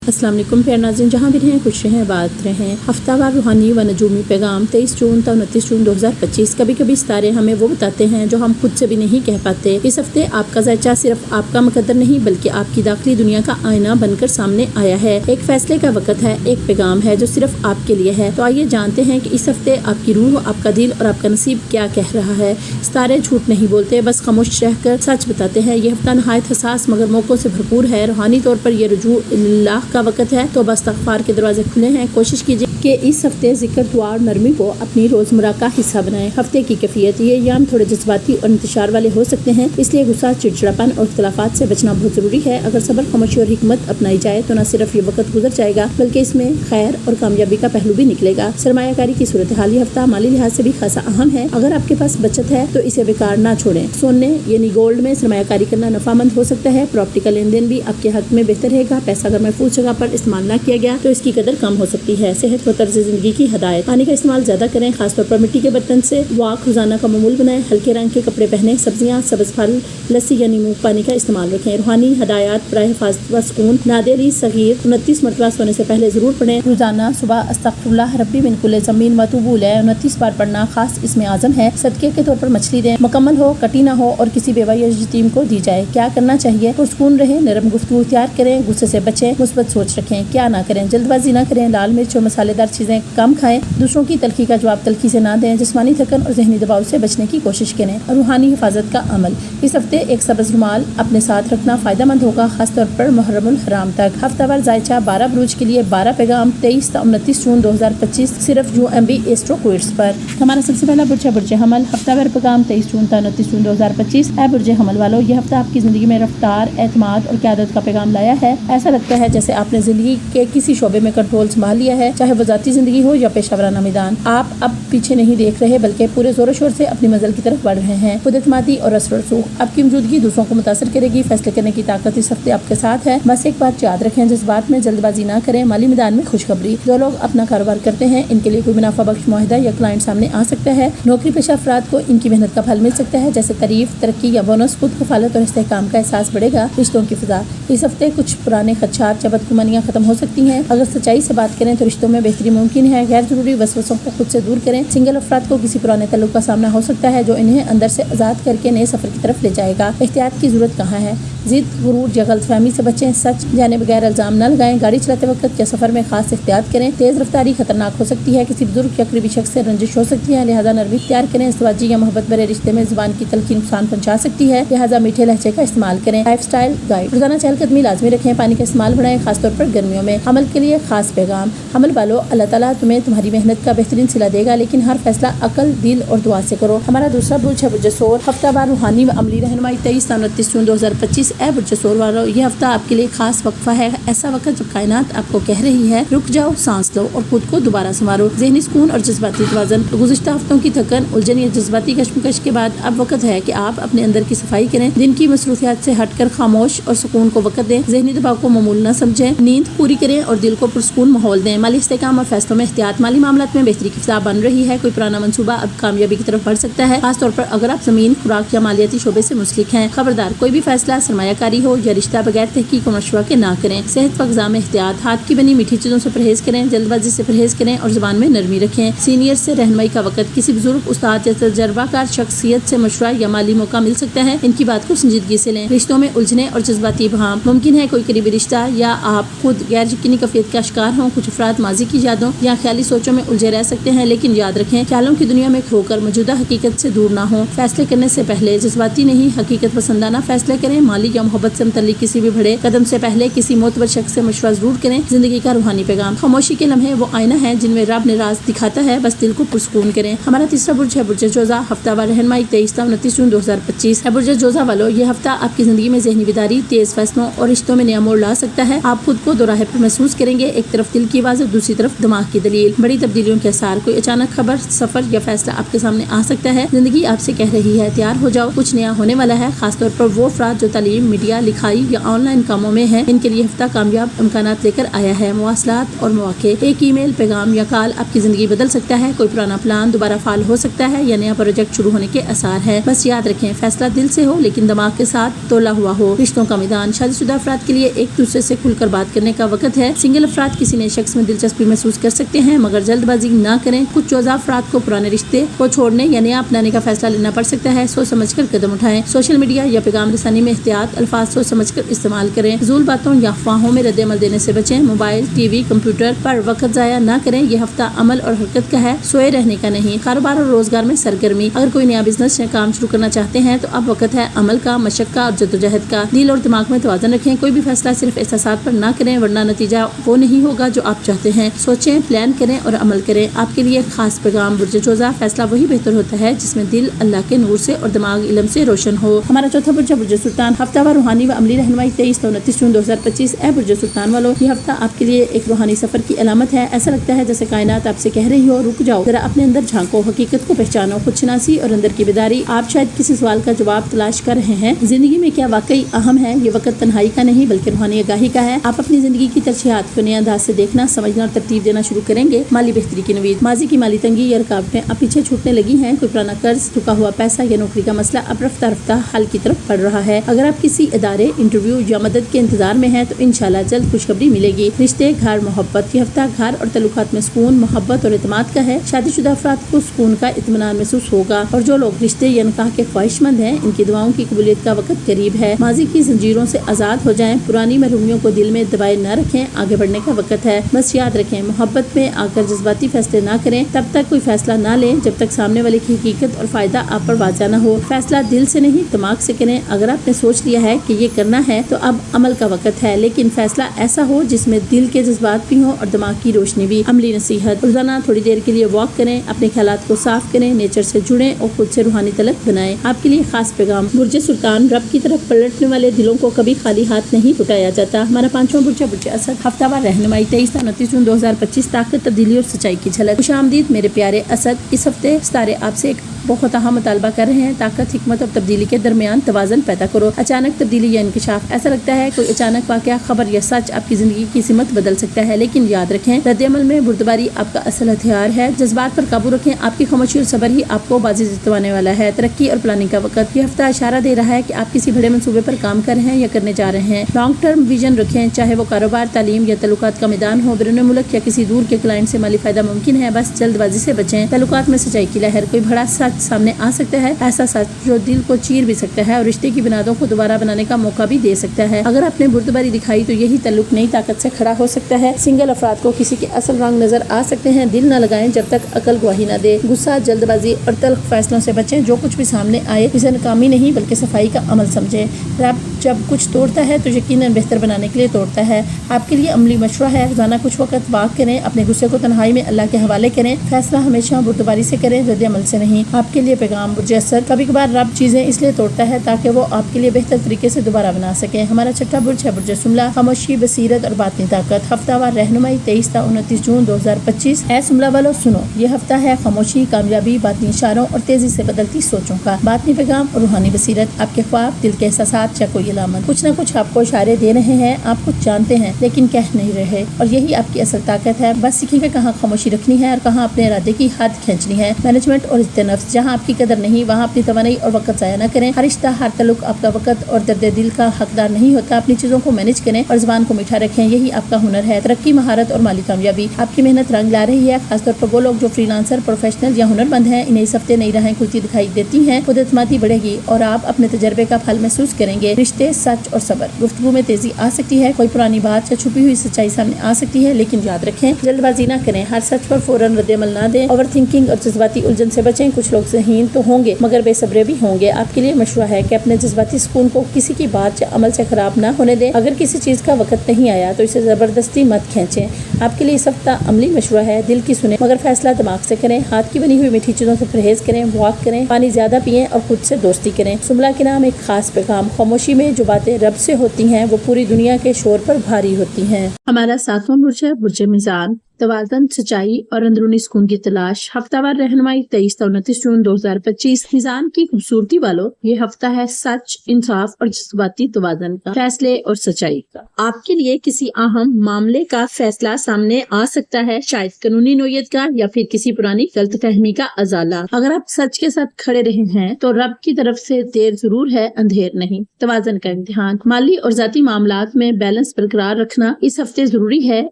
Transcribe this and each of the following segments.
السلام علیکم پیارے ناظرین، جہاں بھی رہیں خوش رہیں آباد رہیں۔ ہفتہ وار روحانی و نجومی پیغام 23 جون تا 29 جون 2025۔ کبھی کبھی ستارے ہمیں وہ بتاتے ہیں جو ہم خود سے بھی نہیں کہہ پاتے۔ اس ہفتے آپ کا ذائچہ صرف آپ کا مقدر نہیں بلکہ آپ کی داخلی دنیا کا آئینہ بن کر سامنے آیا ہے۔ ایک فیصلے کا وقت ہے، ایک پیغام ہے جو صرف آپ کے لیے ہے۔ تو آئیے جانتے ہیں کہ اس ہفتے آپ کی روح، آپ کا دل اور آپ کا نصیب کیا کہہ رہا ہے۔ ستارے جھوٹ نہیں بولتے، بس خاموش رہ کر سچ بتاتے ہیں۔ یہ ہفتہ نہایت حساس مگر موقعوں سے بھرپور ہے۔ روحانی طور پر یہ رجوع اللہ کا وقت ہے تو استغفار کے دروازے کھلے ہیں۔ کوشش کیجیے کہ اس ہفتے ذکر، دعا اور نرمی کو اپنی روزمرہ کا حصہ بنائیں۔ ہفتے کی کیفیت، یہ ایام تھوڑے جذباتی اور انتشار والے ہو سکتے ہیں، اس لیے غصہ، چڑچڑاپن اور اختلافات سے بچنا بہت ضروری ہے۔ اگر صبر، خاموشی اور حکمت اپنائی جائے تو نہ صرف یہ وقت گزر جائے گا بلکہ اس میں خیر اور کامیابی کا پہلو بھی نکلے گا۔ سرمایہ کاری کی صورتحال، یہ ہفتہ مالی لحاظ سے بھی خاصا اہم ہے۔ اگر آپ کے پاس بچت ہے تو اسے بیکار نہ چھوڑیں۔ سونے یعنی گولڈ میں سرمایہ کاری کرنا نفع مند ہو سکتا ہے۔ پراپرٹی کا لین دین بھی آپ کے حق میں بہتر رہے گا۔ پیسہ اگر محفوظ جگہ پر استعمال نہ کیا گیا تو اس کی قدر کم ہو سکتی ہے۔ صحت و طرز زندگی کی ہدایت، پانی کا استعمال زیادہ کریں، خاص طور پر مٹی کے برتن سے واک روزانہ کا معمول بنائیں۔ ہلکے رنگ کے کپڑے پہنیں، سبزیاں، سبز پھل، لسی یعنی منگ پانی کا استعمال رکھیں۔ روحانی ہدایات برائے حفاظت و سکون، نادر علی صغیر 29 مرتبہ سونے سے پہلے ضرور پڑھیں۔ روزانہ صبح استغفر اللہ ربی من کل ذنب و اتوب الیہ 29 بار پڑھنا خاص اسم اعظم ہے۔ صدقے کے طور پر مچھلی دیں، مکمل ہو، کٹی نہ ہو اور کسی بیوہ یا یتیم کو دی جائے۔ کیا کرنا چاہیے؟ پرسکون رہیں، نرم گفتگو اختیار کریں، غصے سے بچیں، مثبت سوچ رکھیں۔ کیا نہ کریں؟ جلد بازی نہ کریں، لال مرچ اور مسالے دار چیزیں کم کھائیں، دوسروں کی تلخی کا جواب تلخی سے نہ دیں، جسمانی تھکن اور ذہنی دباؤ سے بچنے کی کوشش کریں۔ روحانی حفاظت کا عمل، اس ہفتے ایک سبز رومال اپنے ساتھ رکھنا فائدہ مند ہوگا، خاص طور پر محرم الحرام تک۔ ہفتہ وار ذائچہ 12 بروج کے لیے 12 پیغام 23 تا 29 جون 2025 صرف UMB ایسٹرو کوئٹس پر۔ ہمارا سب سے پہلا برج ہے برج حمل۔ ہفتہ وار پیغام 23 جون تا 29 جون 2025۔ اے برج حمل والو، یہ ہفتہ آپ کی زندگی میں رفتار، اعتماد اور قیادت کا پیغام لایا ہے۔ ایسا لگتا ہے جیسے آپ نے زندگی کے کسی شعبے میں کنٹرول سنبھال لیا ہے، چاہے وہ ذاتی زندگی ہو یا پیشہ ورانہ میدان۔ آپ اب پیچھے نہیں دیکھ رہے بلکہ پورے زور و شور سے اپنی منزل کی طرف بڑھ رہے ہیں۔ خود اعتمادی اور اثر و رسوخ، آپ کی موجودگی دوسروں کو متاثر کرے گی۔ فیصلے کرنے کی طاقت اس ہفتے آپ کے ساتھ ہے۔ بس ایک بات یاد رکھیں، جذبات میں جلد بازی نہ کریں۔ مالی میدان میں خوشخبری، جو لوگ اپنا کاروبار کرتے ہیں ان کے لیے کوئی منافع بخش معاہدہ یا کلائنٹ سامنے آ سکتا ہے۔ نوکری پیشہ افراد کو ان کی محنت کا پھل مل سکتا ہے، جیسے تعریف، ترقی یا بونس۔ خود کفالت اور استحکام کا احساس بڑھے گا۔ رشتوں کی فضا، اس ہفتے کچھ پرانے خدشات یا بدگمانیاں ختم ہو سکتی ہیں۔ اگر سچائی سے بات کریں تو رشتوں میں بہتری ممکن ہے۔ غیر ضروری وسوسوں کو خود سے دور کریں۔ سنگل افراد کو کسی پرانے تعلق کا سامنا ہو سکتا ہے جو انہیں اندر سے آزاد کر کے نئے سفر کی طرف لے جائے گا۔ احتیاط کی ضرورت کہاں ہے؟ ضد، غرور یا غلط فہمی سے بچیں۔ سچ جانے بغیر الزام نہ لگائیں۔ گاڑی چلاتے وقت یا سفر میں خاص احتیاط کریں۔ تیز رفتاری خطرناک ہو سکتی ہے۔ کسی بزرگ یا قریبی شخص سے رنجش ہو سکتی ہے، لہٰذا نرمی اختیار کریں۔ ازدواجی یا محبت بھرے رشتے میں زبان کی تلخی نقصان پہنچا سکتی ہے، لہٰذا میٹھے لہجے کا استعمال کریں۔ لائف سٹائل گائیڈ، روزانہ چہل قدمی لازمی رکھیں۔ پانی کا استعمال بڑھائیں، خاص طور پر گرمیوں میں۔ عمل کے لیے خاص پیغام، عمل والو، اللہ تعالیٰ تمہیں تمہاری محنت کا بہترین صلہ دے گا، لیکن ہر فیصلہ عقل، دل اور دعا سے کرو۔ ہمارا دوسرا برج ہے برج ثور۔ ہفتہ وار روحانی و عملی رہنمائی 23 تا 29 جون 2025۔ اے برج ثور والو، یہ ہفتہ آپ کے لیے خاص وقفہ ہے، ایسا وقت جب کائنات آپ کو کہہ رہی ہے رک جاؤ، سانس لو اور خود کو دوبارہ سنوارو۔ ذہنی سکون اور جذباتی توازن، گزشتہ ہفتوں کی تھکن، الجھن یا جذباتی کشمکش کے بعد اب وقت ہے کہ آپ اپنے اندر کی صفائی کریں۔ دن کی مصروفیات سے ہٹ کر خاموش اور سکون کو وقت دیں۔ ذہنی دباؤ کو معمول نہ سمجھیں، نیند پوری کریں اور دل کو پرسکون ماحول دیں۔ مالی استحکام اور فیصلوں میں احتیاط، مالی معاملات میں بہتری کی فضا بن رہی ہے۔ کوئی پرانا منصوبہ اب کامیابی کی طرف بڑھ سکتا ہے، خاص طور پر اگر آپ زمین، خوراک یا مالیاتی شعبے سے منسلک ہیں۔ خبردار، کوئی بھی فیصلہ، سرمایہ کاری ہو یا رشتہ، بغیر تحقیق و مشورہ کے نہ کریں۔ صحت و غذا میں احتیاط، ہاتھ کی بنی میٹھی چیزوں سے پرہیز کریں، جلد بازی سے پرہیز کریں اور زبان میں نرمی رکھیں۔ سینئر سے رہنمائی کا وقت، کسی بزرگ، استاد یا تجربہ کار شخصیت سے مشورہ یا مالی موقع مل سکتا ہے، ان کی بات کو سنجیدگی سے لیں۔ رشتوں میں الجھنیں اور جذباتی ابہام، ممکن ہے کوئی قریبی رشتہ یا آپ خود غیر یقینی کیفیت کا شکار ہوں۔ کچھ افراد ماضی کی یادوں یا خیالی سوچوں میں الجھے رہ سکتے ہیں، لیکن یاد رکھیں خیالوں کی دنیا میں کھو کر موجودہ حقیقت سے دور نہ ہوں۔ فیصلے کرنے سے پہلے جذباتی نہیں، حقیقت پسندانہ فیصلے کریں۔ مالی یا محبت سے متعلق کسی بھی بڑے قدم سے پہلے کسی معتبر شخص سے مشورہ ضرور کریں۔ زندگی کا روحانی پیغام، خاموشی کے لمحے وہ آئینہ ہے جن میں رب نے راز دکھاتا ہے، بس دل کو پرسکون کریں۔ ہمارا تیسرا برج ہے برج جوزا۔ ہفتہ وار رہنمائی 23 تا 29 جون 2025۔ ہے برج جوزا والو، یہ ہفتہ آپ کی زندگی میں ذہنی بیداری، تیز فیصلوں اور رشتوں میں نیا موڑ لا سکتا ہے۔ آپ خود کو دو راہ پر محسوس کریں گے، ایک طرف دل کی آواز اور دوسری طرف तरफ दिमाग की दलील। बड़ी तब्दीलियों के असर, कोई अचानक खबर, सफर या फैसला आपके सामने आ सकता है। जिंदगी आपसे कह रही है तैयार हो जाओ, कुछ नया होने वाला है। खासतौर पर वो अफराद जो तालीम, मीडिया, लिखाई या ऑनलाइन कामों में है, इनके लिए हफ्ता कामयाब इम्कानात लेकर आया है। मवासलात और मौके, एक ईमेल, पैगाम या कॉल आपकी जिंदगी बदल सकता है। कोई पुराना प्लान दोबारा फाल हो सकता है या नया प्रोजेक्ट शुरू होने के आसार है। बस याद रखें, फैसला दिल से हो लेकिन दिमाग के साथ तोला हुआ हो। रिश्तों का मैदान, शादीशुदा अफराद के लिए एक दूसरे से खुलकर बात करने का वक्त है। सिंगल अफराद किसी नए शख्स में दिलचस्पी महसूस कर सकते हैं, मगर जल्दबाजी ना करें। कुछ जोजा अफराद को पुराने रिश्ते को छोड़ने या नया अपनाने का फैसला लेना पड़ सकता है। सोच समझकर कदम उठाएं। सोशल मीडिया या पैगाम रसानी में एहतियात, अल्फाज सोच समझकर इस्तेमाल करें। फ़िज़ूल बातों या अफवाहों में रद्द-ए-अमल देने से बचें। मोबाइल, टीवी, कंप्यूटर पर वक्त जाया ना करें। यह हफ्ता अमल और हरकत का है, सोए रहने का नहीं। कारोबार और रोजगार में सरगर्मी, अगर कोई नया बिजनेस या काम शुरू करना चाहते हैं तो अब वक्त है अमल का, मशक्क़त और जद्दोजहद का। दिल और दिमाग में तवाज़ुन रखें। कोई भी फैसला सिर्फ एहसासात पर ना करें, वरना नतीजा वो नहीं होगा जो आप चाहते हैं। सोचें, प्लान करें और अमल करें। आपके लिए खास पैगाम, बुर्ज जोजा, फैसला वही बेहतर होता है जिसमें दिल अल्लाह के नूर से और दिमाग इल्म से रोशन हो। हमारा चौथा बुर्ज बुर्ज सुल्तान, हफ्तावार रूहानी व अमली रहनुमाई 23 से 29 जून 2025। ए बुर्ज सुल्तान वालों, ये हफ्ता आपके लिए एक रूहानी सफर की अलामत है। ऐसा लगता है जैसे कायनात आपसे कह रही हो, रुक जाओ, जरा अपने अंदर झांको, हकीकत को पहचानो। खुदशनासी और अंदर की बेदारी, आप शायद किसी सवाल का जवाब तलाश कर रहे हैं। जिंदगी में क्या वाकई अहम है? ये वक्त तन्हाई का नहीं बल्कि रूहानी आगाही का है। आप अपनी जिंदगी की तरजीहात को नए अंदाज से देखना, समझना और तरतीब देना शुरू करेंगे। माली बेहतरी की नवीद, माजी की माली तंगी या रुकावटें अब पीछे छूटने लगी हैं। कोई पुराना कर्ज, रुका हुआ पैसा या नौकरी का मसला अब रफ्ता रफ्ता हल की तरफ बढ़ रहा है। अगर आप किसी इदारे, इंटरव्यू या मदद के इंतजार में हैं तो इंशाल्लाह जल्द खुशखबरी मिलेगी। रिश्ते, घर, मोहब्बत, ये हफ्ता घर और तल्लुकात में सुकून, मोहब्बत और एतमाद का है। शादीशुदा अफराद को सुकून का इत्मीनान महसूस होगा और जो लोग रिश्ते या निकाह के ख्वाहिशमंद हैं, इनकी दुआओं की कबूलियत का वक्त करीब है। माजी की जंजीरों से आजाद हो जाएं, पुरानी महरूमियों को दिल में दबाए न रखें, आगे बढ़ने का वक्त है। बस याद रखें, मोहब्बत में आकर जज्बाती फैसले ना करें, तब तक कोई फैसला ना लें जब तक सामने वाले की हकीकत और फायदा आप पर वाज़ा न हो। फैसला दिल से नहीं दिमाग से करें। अगर आपने सोच लिया है कि ये करना है तो अब अमल का वक्त है, लेकिन फैसला ऐसा हो जिसमें दिल के जज्बात भी हों और दिमाग की रोशनी भी। अमली नसीहत, रोजाना थोड़ी देर के लिए वॉक करें, अपने ख्यालात को साफ करें, नेचर से जुड़ें और खुद से रूहानी तलक बनाएं। आपके लिए खास पैगाम, बुर्ज सुल्तान, रब की तरफ पलटने वाले दिलों को कभी खाली हाथ नहीं लौटाया जाता। हमारा पांचवा बुर्ज बुर्ज असद, हफ्तावार रहनुमाई 23 से 29 जून 2025। ताकत, तब्दीली और सच्चाई की झलक। खुशामदीद मेरे प्यारे असद, इस हफ्ते सितारे आपसे एक बहुत अहम मुतालबा कर रहे हैं। ताकत, हिकमत और तब्दीली के दरमियान तवाज़न पैदा करो। अचानक तब्दीली या इंकिशाफ, ऐसा लगता है कोई अचानक वाक़या, खबर या सच आपकी जिंदगी की सिमत बदल सकता है, लेकिन याद रखें, रद्द-ए-अमल में बुर्दबारी आपका असल हथियार है। जज्बात पर काबू रखें, आपकी खामोशी और सब्र ही आपको बाजी जितवाने वाला है। तरक्की और प्लानिंग का वक्त, ये हफ्ता इशारा दे रहा है कि आप किसी बड़े मंसूबे पर काम कर रहे हैं या करने जा रहे हैं। लॉन्ग टर्म विजन रखें, चाहे वो कारोबार, तालीम या तल्लुकात का मैदान हो। बैरून मुल्क या किसी दूर के क्लाइंट से माली फायदा मुमकिन है, बस जल्दबाजी से बचें। तल्लुकात में सच्चाई की लहर, कोई बड़ा सच सामने आ सकता है, ऐसा सच जो दिल को चीर भी सकता है और रिश्ते की बुनियादों को दोबारा बनाने का मौका भी दे सकता है। अगर आपने बुर्दबारी दिखाई तो यही तल्लुक नई ताकत से खड़ा हो सकता है। सिंगल अफराद को किसी के असल रंग नजर आ सकते हैं, दिल न लगाएं जब तक अकल गवाही न दे। गुस्सा, जल्दबाजी और तल्ख फैसलों से बचें। जो कुछ भी सामने आए इसे नाकामी नहीं बल्कि सफाई का अमल समझें। रब जब कुछ तोड़ता है तो यकीनन बेहतर बनाने के लिए तोड़ता है। आपके लिए अमली मशवरा है, रोजाना कुछ वक्त वाक करें, अपने गुस्से को तन्हाई में अल्लाह के हवाले करें। फैसला हमेशा बुर्दबारी से करें, रद्द-ए-अमल से नहीं। आपके लिए पैगाम, बुर्ज असद, कभी कभार रब चीजें इसलिए तोड़ता है ताकि वो आपके लिए बेहतर तरीके से दोबारा बना सके। हमारा छठा बुर्ज है बुर्ज सुमला, खामोशी, बसीरत और बातनी ताकत। हफ्तावार रहनुमाई 23 से 29 जून 2025। है सुमला वालों, सुनो, ये हफ्ता है खामोशी, कामयाबी, बातनी इशारों और तेजी से बदलती सोचों का। बातनी पैगाम और रूहानी बसीरत, आपके ख्वाब, दिल के एहसासात या कोई अलामत, कुछ न कुछ आपको इशारे दे रहे हैं। आप कुछ जानते हैं लेकिन कह नहीं रहे, और यही आपकी असल ताकत है। बस सीखिएगा कहाँ खामोशी रखनी है और कहाँ अपने इरादे की हद खींचनी है। मैनेजमेंट और इज्जत नफ्स, जहाँ आपकी कदर नहीं वहाँ अपनी तवानाई और वक्त जाया न करें। हर रिश्ता, हर तल्लुक आपका वक्त और दर्द दिल का हकदार नहीं होता। अपनी चीजों को मैनेज करें और जुबान को मीठा रखें, यही आपका हुनर है। तरक्की, महारत और माली कामयाबी, आपकी मेहनत रंग ला रही है। खासतौर पर वो लोग जो फ्रीलांसर, प्रोफेशनल या हुनरमंद हैं, इन्हें इस हफ्ते नई राहें खुलती दिखाई देती हैं। खुद एतमादी बढ़ेगी और आप अपने तजर्बे का फल महसूस करेंगे। रिश्ते, सच और सब्र, गुफ्तगू में तेजी आ सकती है। कोई पुरानी बात या छुपी हुई सच्चाई सामने आ सकती है, लेकिन याद रखें, जल्दबाजी न करें। हर सच पर फौरन रद्द-ए-अमल न दें। ओवर थिंकिंग और जज्बाती उलझन से बचें। कुछ लोग ज़हीन तो होंगे मगर बेसब्रे भी होंगे। आपके लिए मशवरा है कि अपने जज्बाती सुकून को किसी की बात या अमल से खराब ना होने दें। अगर किसी चीज का वक्त नहीं आया तो इसे जबरदस्ती मत खींचें। आपके लिए इस हफ्ता अमली मशवरा है, दिल की सुने मगर फैसला दिमाग से करें। हाथ की बनी हुई मीठी चीजों से परहेज करें, वॉक करें, पानी ज्यादा पिएं और खुद से दोस्ती करें। सुमला के नाम एक खास पैगाम, खामोशी में जो बातें रब से होती हैं वो पूरी दुनिया के शोर पर भारी होती हैं। हमारा सातवां बुर्ज है बुर्ज मीज़ान, توازن، سچائی اور اندرونی سکون کی تلاش، ہفتہ وار رہنمائی 23 تا 29 جون 2025۔ میزان کی خوبصورتی والوں، یہ ہفتہ ہے سچ، انصاف اور جذباتی توازن کا، فیصلے اور سچائی کا۔ آپ کے لیے کسی اہم معاملے کا فیصلہ سامنے آ سکتا ہے، شاید قانونی نوعیت کا یا پھر کسی پرانی غلط فہمی کا ازالہ۔ اگر آپ سچ کے ساتھ کھڑے رہے ہیں تو رب کی طرف سے دیر ضرور ہے، اندھیر نہیں۔ توازن کا امتحان، مالی اور ذاتی معاملات میں بیلنس برقرار رکھنا اس ہفتے ضروری ہے۔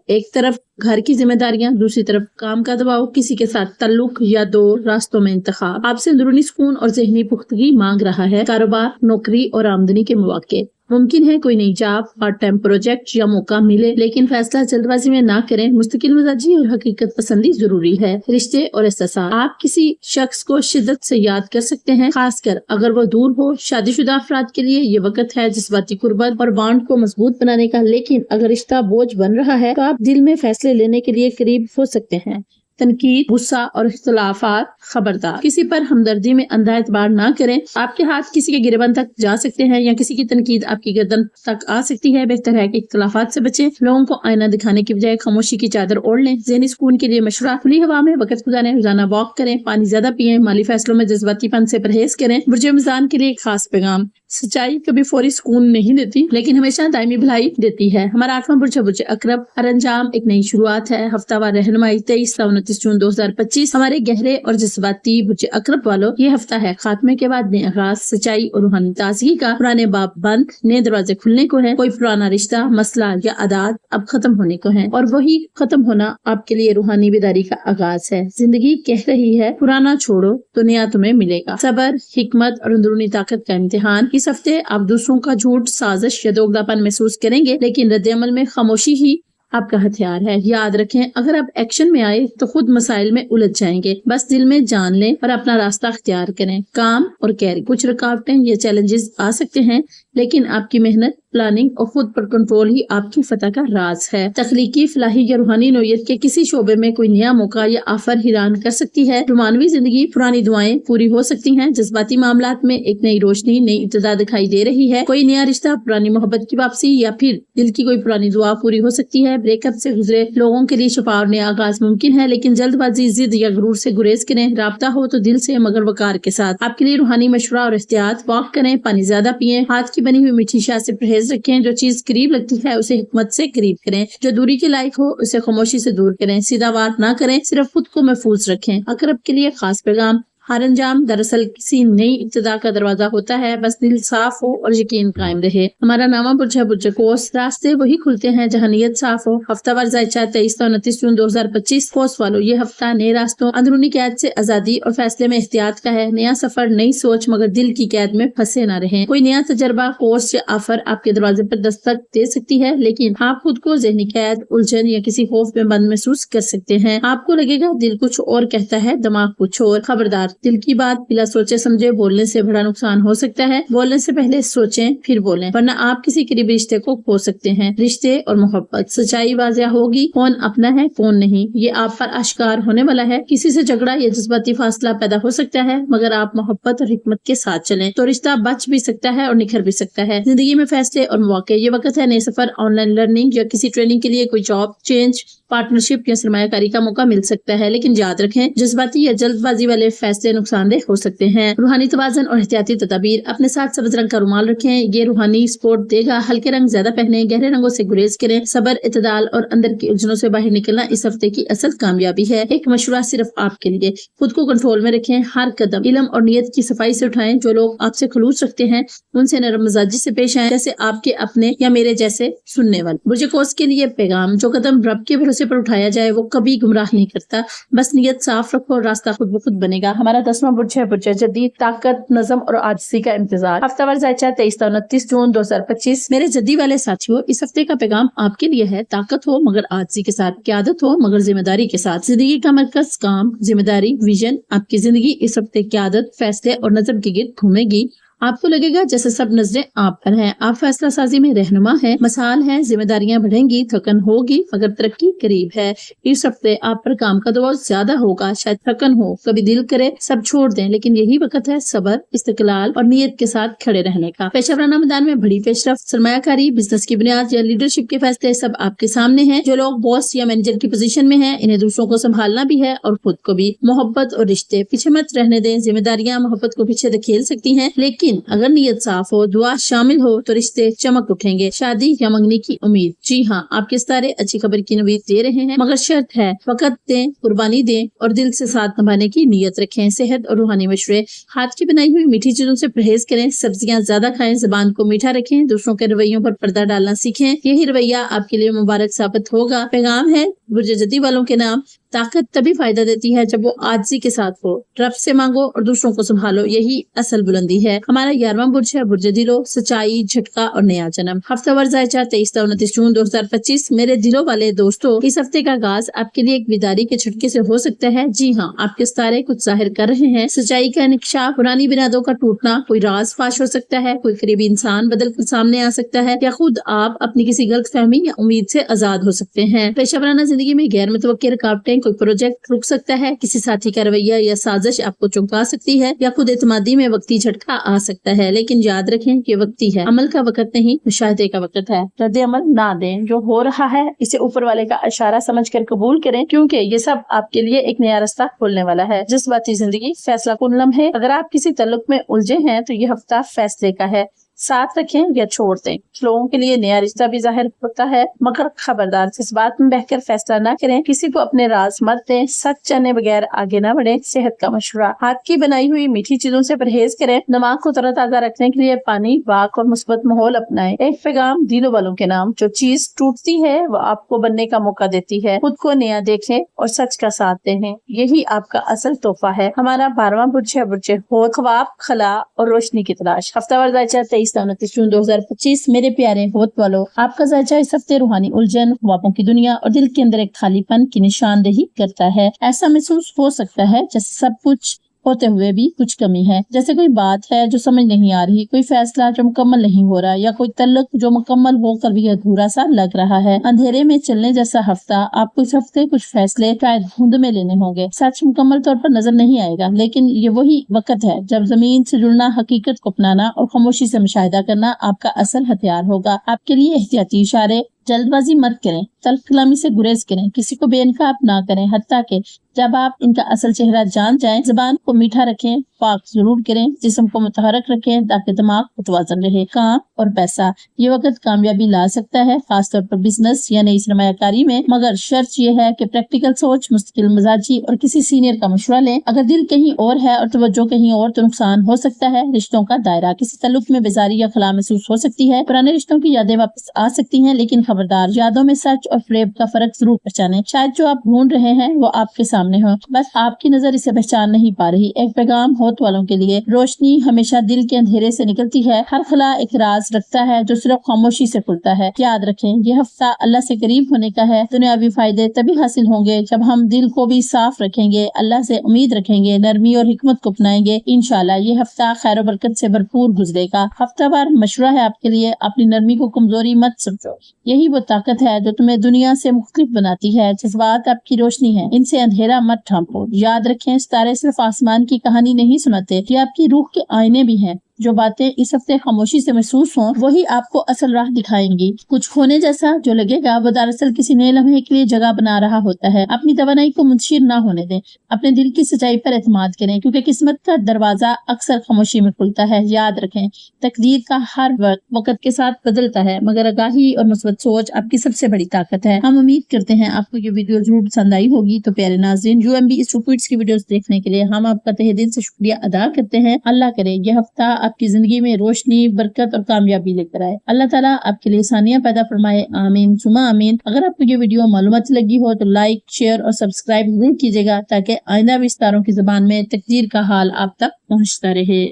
ایک طرف گھر کی ذمہ داریاں، دوسری طرف کام کا دباؤ، کسی کے ساتھ تعلق یا دو راستوں میں انتخاب آپ سے اندرونی سکون اور ذہنی پختگی مانگ رہا ہے۔ کاروبار، نوکری اور آمدنی کے مواقع، ممکن ہے کوئی نئی جاب، پارٹ ٹائم پروجیکٹ یا موقع ملے، لیکن فیصلہ جلد بازی میں نہ کریں۔ مستقل مزاجی اور حقیقت پسندی ضروری ہے۔ رشتے اور احساسات، آپ کسی شخص کو شدت سے یاد کر سکتے ہیں، خاص کر اگر وہ دور ہو۔ شادی شدہ افراد کے لیے یہ وقت ہے جذباتی قربت اور بانڈ کو مضبوط بنانے کا، لیکن اگر رشتہ بوجھ بن رہا ہے تو آپ دل میں فیصلے لینے کے لیے قریب ہو سکتے ہیں۔ تنقید، غصہ اور اختلافات، خبردار، کسی پر ہمدردی میں اندھا اعتبار نہ کریں۔ آپ کے ہاتھ کسی کے گریبان تک جا سکتے ہیں یا کسی کی تنقید آپ کی گردن تک آ سکتی ہے۔ بہتر ہے کہ اختلافات سے بچیں۔ لوگوں کو آئینہ دکھانے کی بجائے خاموشی کی چادر اوڑھ لیں۔ ذہنی سکون کے لیے مشورہ، کھلی ہوا میں وقت گزاریں، روزانہ واک کریں، پانی زیادہ پئیں، مالی فیصلوں میں جذباتی پن سے پرہیز کریں۔ برج میزان کے لیے ایک خاص پیغام، سچائی کبھی فوری سکون نہیں دیتی لیکن ہمیشہ دائمی بھلائی دیتی ہے۔ ہمارا 8واں برج ہے برج عقرب، ہر انجام ایک نئی شروعات ہے۔ ہفتہ وار رہنمائی 23 تا 29 جون 2025۔ ہمارے گہرے اور جذباتی برج عقرب والوں، یہ ہفتہ ہے خاتمے کے بعد نئے آغاز، سچائی اور روحانی تازگی کا۔ پرانے باب بند، نئے دروازے کھلنے کو ہیں۔ کوئی پرانا رشتہ، مسئلہ یا عادات اب ختم ہونے کو ہیں، اور وہی ختم ہونا آپ کے لیے روحانی بیداری کا آغاز ہے۔ زندگی کہہ رہی ہے پرانا چھوڑو تو نیا تمہیں ملے گا۔ صبر، حکمت اور اندرونی طاقت کا امتحان، اس ہفتے آپ دوسروں کا جھوٹ، سازش یا دوگلاپن محسوس کریں گے، لیکن رد عمل میں خاموشی ہی آپ کا ہتھیار ہے۔ یاد رکھیں، اگر آپ ایکشن میں آئے تو خود مسائل میں الجھ جائیں گے۔ بس دل میں جان لیں اور اپنا راستہ اختیار کریں۔ کام اور کیریئر، کچھ رکاوٹیں یا چیلنجز آ سکتے ہیں، لیکن آپ کی محنت، پلاننگ اور خود پر کنٹرول ہی آپ کی فتح کا راز ہے۔ تخلیقی، فلاحی یا روحانی نوعیت کے کسی شعبے میں کوئی نیا موقع یا آفر حیران کر سکتی ہے۔ رومانوی زندگی، پرانی دعائیں پوری ہو سکتی ہیں۔ جذباتی معاملات میں ایک نئی روشنی، نئی ابتدا دکھائی دے رہی ہے۔ کوئی نیا رشتہ، پرانی محبت کی واپسی یا پھر دل کی کوئی پرانی دعا پوری ہو سکتی ہے۔ بریک اپ سے گزرے لوگوں کے لیے شفا اور نیا آغاز ممکن ہے، لیکن جلد بازی، ضد یا غرور سے گریز کریں۔ رابطہ ہو تو دل سے مگر وقار کے ساتھ۔ آپ کے لیے روحانی مشورہ اور احتیاط، واک کریں، پانی زیادہ پئیں، ہاتھ کی بنی ہوئی میٹھی شے سے پرہیز رکھیں۔ جو چیز قریب لگتی ہے اسے حکمت سے قریب کریں، جو دوری کے لائق ہو اسے خاموشی سے دور کریں۔ سیدھا وار نہ کریں، صرف خود کو محفوظ رکھیں۔ عقرب کے لیے خاص پیغام، ہر انجام دراصل کسی نئی ابتدا کا دروازہ ہوتا ہے، بس دل صاف ہو اور یقین قائم رہے۔ ہمارا نامہ برج ہے برج قوس، راستے وہی کھلتے ہیں جہاں نیت صاف ہو۔ ہفتہ وار ذائچہ 23 تا 29 جون 2025۔ قوس والوں، یہ ہفتہ نئے راستوں، اندرونی قید سے آزادی اور فیصلے میں احتیاط کا ہے۔ نیا سفر، نئی سوچ، مگر دل کی قید میں پھنسے نہ رہیں۔ کوئی نیا تجربہ، کورس یا آفر آپ کے دروازے پر دستک دے سکتی ہے، لیکن آپ خود کو ذہنی قید، الجھن یا کسی خوف میں بند محسوس کر سکتے ہیں۔ آپ کو لگے گا دل کچھ اور کہتا ہے، دماغ کچھ اور۔ خبردار، دل کی بات بلا سوچے سمجھے بولنے سے بڑا نقصان ہو سکتا ہے۔ بولنے سے پہلے سوچیں پھر بولیں، ورنہ آپ کسی قریبی رشتے کو کھو سکتے ہیں۔ رشتے اور محبت، سچائی واضح ہوگی، کون اپنا ہے کون نہیں، یہ آپ پر آشکار ہونے والا ہے۔ کسی سے جھگڑا یا جذباتی فاصلہ پیدا ہو سکتا ہے، مگر آپ محبت اور حکمت کے ساتھ چلیں تو رشتہ بچ بھی سکتا ہے اور نکھر بھی سکتا ہے۔ زندگی میں فیصلے اور مواقع، یہ وقت ہے نئے سفر، آن لائن لرننگ یا کسی ٹریننگ کے لیے کوئی جاب چینج، پارٹنرشپ یا سرمایہ کاری کا موقع مل سکتا ہے، لیکن یاد رکھیں جذباتی یا جلد بازی والے فیصلے نقصان دہ ہو سکتے ہیں۔ روحانی توازن اور احتیاطی تدابیر، اپنے ساتھ سبز رنگ کا رومال رکھیں، یہ روحانی سپورٹ دے گا۔ ہلکے رنگ زیادہ پہنیں، گہرے رنگوں سے گریز کریں۔ صبر، اعتدال اور اندر کی الجھنوں سے باہر نکلنا اس ہفتے کی اصل کامیابی ہے۔ ایک مشورہ صرف آپ کے لیے، خود کو کنٹرول میں رکھیں، ہر قدم علم اور نیت کی صفائی سے اٹھائیں۔ جو لوگ آپ سے خلوص رکھتے ہیں ان سے نرم مزاجی سے پیش آئیں، جیسے آپ کے اپنے یا میرے جیسے سننے والے۔ برج قوس کے لیے پیغام، جو قدم رب کے بھروسے پر اٹھایا جائے وہ کبھی گمراہ نہیں کرتا، بس نیت صاف رکھو اور راستہ خود بخود بنے گا۔ ہمارا 10واں برج ہے برج جدید، طاقت، نظم اور عاجزی کا امتزاج۔ ہفتہ وار ذائچہ 23 تا 29 جون 2025۔ میرے جدی والے ساتھیوں، اس ہفتے کا پیغام آپ کے لیے ہے، طاقت ہو مگر عاجزی کے ساتھ، قیادت ہو مگر ذمہ داری کے ساتھ۔ زندگی کا مرکز کام، ذمہ داری، ویژن۔ آپ کی زندگی اس ہفتے قیادت، فیصلے اور نظم کے گرد گھومے گی۔ आपको लगेगा जैसे सब नजरें आप पर हैं। आप फैसला साजी में रहनुमा है, मसाल है, जिम्मेदारियां बढ़ेंगी, थकन होगी मगर तरक्की करीब है। इस हफ्ते आप पर काम का दबाव ज्यादा होगा, शायद थकन हो, कभी दिल करे सब छोड़ दें, लेकिन यही वक्त है सब्र, इस्तिकलाल और नियत के साथ खड़े रहने का। पेशेवराना मैदान में बड़ी पेशरफ्त, सरमायाकारी, बिजनेस की बुनियाद या लीडरशिप के फैसले सब आपके सामने हैं। जो लोग बॉस या मैनेजर की पोजीशन में हैं, इन्हें दूसरों को संभालना भी है और खुद को भी। मोहब्बत और रिश्ते पीछे मत रहने दें। जिम्मेदारियां मोहब्बत को पीछे धकेल सकती हैं, लेकिन अगर नियत साफ हो, दुआ शामिल हो तो रिश्ते चमक उठेंगे। शादी या मंगनी की उम्मीद, जी हाँ, आपके सितारे अच्छी खबर की उम्मीद दे रहे हैं, मगर शर्त है वक्त दें, कुर्बानी दें और दिल से साथ निभाने की नियत रखें। सेहत और रूहानी मशवरे, हाथ की बनाई हुई मीठी चीजों से परहेज करें, सब्जियां ज्यादा खाएं, जुबान को मीठा रखें, दूसरों के रवैयों पर पर्दा डालना सीखें। यही रवैया आपके लिए मुबारक साबित होगा। पैगाम है बुर्ज जदी वालों के नाम, ताकत तभी फायदा देती है जब वो आजिज़ी के साथ हो। रब से मांगो और दूसरों को संभालो, यही असल बुलंदी है। हमारा 11वां बुर्ज है बुर्ज दिलो, सच्चाई, झटका और नया जन्म। हफ्तावार जायचा 23 से 29 जून 2025। मेरे दिलों वाले दोस्तों, इस हफ्ते का आगाज आपके लिए एक बेदारी के झटके से हो सकता है। जी हाँ, आपके सितारे कुछ जाहिर कर रहे हैं। सच्चाई का इंकशाफ, पुरानी बुनियादों का टूटना, कोई राज फाश हो सकता है, कोई करीबी इंसान बदल कर सामने आ सकता है, या खुद आप अपनी किसी गलत फहमी या उम्मीद से आजाद हो सकते हैं। पेशेवराना जिंदगी में गैर मुतवक्किल रुकावटें, कोई प्रोजेक्ट रुक सकता है, किसी साथी का रवैया या साजिश आपको चौंका सकती है, या खुद एतमादी में वक्ती झटका आ सकता है। लेकिन याद रखें कि वक्ती है, अमल का वक्त नहीं, मुशाहिदे का वक्त है। रद्द अमल ना दें, जो हो रहा है इसे ऊपर वाले का इशारा समझकर कबूल करें, क्योंकि ये सब आपके लिए एक नया रास्ता खोलने वाला है। जज्बाती जिंदगी फैसला कुन लम्हे, अगर आप किसी ताल्लुक में उलझे हैं तो ये हफ्ता फैसले का है। साथ रखें या छोड़ दें। लोगों के लिए नया रिश्ता भी जाहिर होता है, मगर खबरदार इस बात में बहकर फैसला न करें, किसी को अपने राज मत दें, सच जाने बगैर आगे न बढ़े। सेहत का मशवरा, हाथ की बनाई हुई मीठी चीजों से परहेज करें। दिमाग को तरोताजा रखने के लिए पानी, वाक और मुस्बत माहौल अपनाएं। एक पैगाम दिलों वालों के नाम, जो चीज टूटती है वो आपको बनने का मौका देती है। खुद को नया देखें और सच का साथ दें, यही आपका असल तोहफा है। हमारा 12वां बुर्ज है बुर्ज होद, ख्वाब, खला और रोशनी की तलाश। हफ्तावार जायचा 23 से 29 जून 2025। मेरे प्यारे होद वालों, आपका जायचा इस हफ्ते रूहानी उलझन, ख्वाबों की दुनिया और दिल के अंदर एक खालीपन की निशानदेही करता है। ऐसा महसूस हो सकता है जैसे सब कुछ होते हुए भी कुछ कमी है, जैसे कोई बात है जो समझ नहीं आ रही, कोई फैसला जो मुकम्मल नहीं हो रहा, या कोई तल्लुक जो मुकम्मल होकर भी अधूरा सा लग रहा है। अंधेरे में चलने जैसा हफ्ता। आपको इस हफ्ते कुछ फैसले शायद धुंध में लेने होंगे। सच मुकम्मल तौर पर नजर नहीं आएगा, लेकिन ये वही वक्त है जब जमीन से जुड़ना, हकीकत को अपनाना और खामोशी से मुशाहिदा करना आपका असल हथियार होगा। आपके लिए एहतियाती इशारे, जल्दबाजी मत करें, तल्ख कलामी से गुरेज करें, किसी को बेनकाब ना करें, हत्ता के जब आप इनका असल चेहरा जान जाएं। जुबान को मीठा रखें, पाक जरूर करें, जिस्म को मुतहरक रखें ताकि दिमाग मुतवाज़न रहे। काम और पैसा, ये वक्त कामयाबी ला सकता है, खासतौर पर बिजनेस या नई सरमायाकारी में, मगर शर्त ये है कि प्रैक्टिकल सोच, मुस्तकिल मिजाजी और किसी सीनियर का मशवरा लें। अगर दिल कहीं और है और तवज्जो कहीं और तो नुकसान हो सकता है। रिश्तों का दायरा, किसी ताल्लुक में बेजारी या खला महसूस हो सकती है। पुराने रिश्तों की यादें वापस आ सकती हैं, लेकिन खबरदार, यादों में सच और फ्रेब का फर्क जरूर पहचानें। शायद जो आप ढूंढ रहे हैं वो आपके सामने हो, बस आपकी नजर इसे पहचान नहीं पा रही। एक पैगाम होत वालों के लिए, रोशनी हमेशा दिल के अंधेरे से निकलती है। हर खला एक राज रखता है जो सिर्फ खामोशी से खुलता है। याद रखें, ये हफ्ता अल्लाह से करीब होने का है। दुनियावी फायदे तभी हासिल होंगे जब हम दिल को भी साफ रखेंगे, अल्लाह से उम्मीद रखेंगे, नरमी और हिकमत को अपनाएंगे। इंशाल्लाह ये हफ्ता खैर बरकत से भरपूर गुजरेगा। हफ्तावार मशवरा है आपके लिए, अपनी नरमी को कमजोरी मत समझो, यही वो ताकत है जो तुम्हें दुनिया से मुख्तलिफ बनाती है। जज्बात आपकी रोशनी है, इनसे अंधेरा मत ढांपो। याद रखें, सितारे सिर्फ आसमान की कहानी नहीं सुनाते, ये आपकी रूह के आईने भी हैं। जो बातें इस हफ्ते खामोशी से महसूस हों वही आपको असल राह दिखाएंगी। कुछ खोने जैसा जो लगेगा वो दरअसल किसी नए लम्हे के लिए जगह बना रहा होता है। अपनी तवानाई को मुंतशिर ना होने दें, अपने दिल की सच्चाई पर एतमाद करें, क्योंकि किस्मत का दरवाजा अक्सर खामोशी में खुलता है। याद रखें, तकदीर का हर वक्त के साथ बदलता है, मगर आगाही और मुस्बत सोच आपकी सबसे बड़ी ताकत है। हम उम्मीद करते हैं आपको ये वीडियो जरूर पसंद आई होगी। तो प्यारे नाज़रीन, UMB स्टूपिड्स की वीडियोस देखने के लिए हम आपका तहे दिल से शुक्रिया अदा करते हैं। अल्लाह करे ये हफ्ता आपकी जिंदगी में रोशनी, बरकत और कामयाबी लेकर आए। अल्लाह ताला आपके लिए आसानियां पैदा फरमाए, आमीन सुमा आमीन। अगर आपको ये वीडियो मालूमात लगी हो तो लाइक, शेयर और सब्सक्राइब जरूर कीजिएगा, ताकि आइंदा भी सितारों की जुबान में तकदीर का हाल आप तक पहुंचता रहे।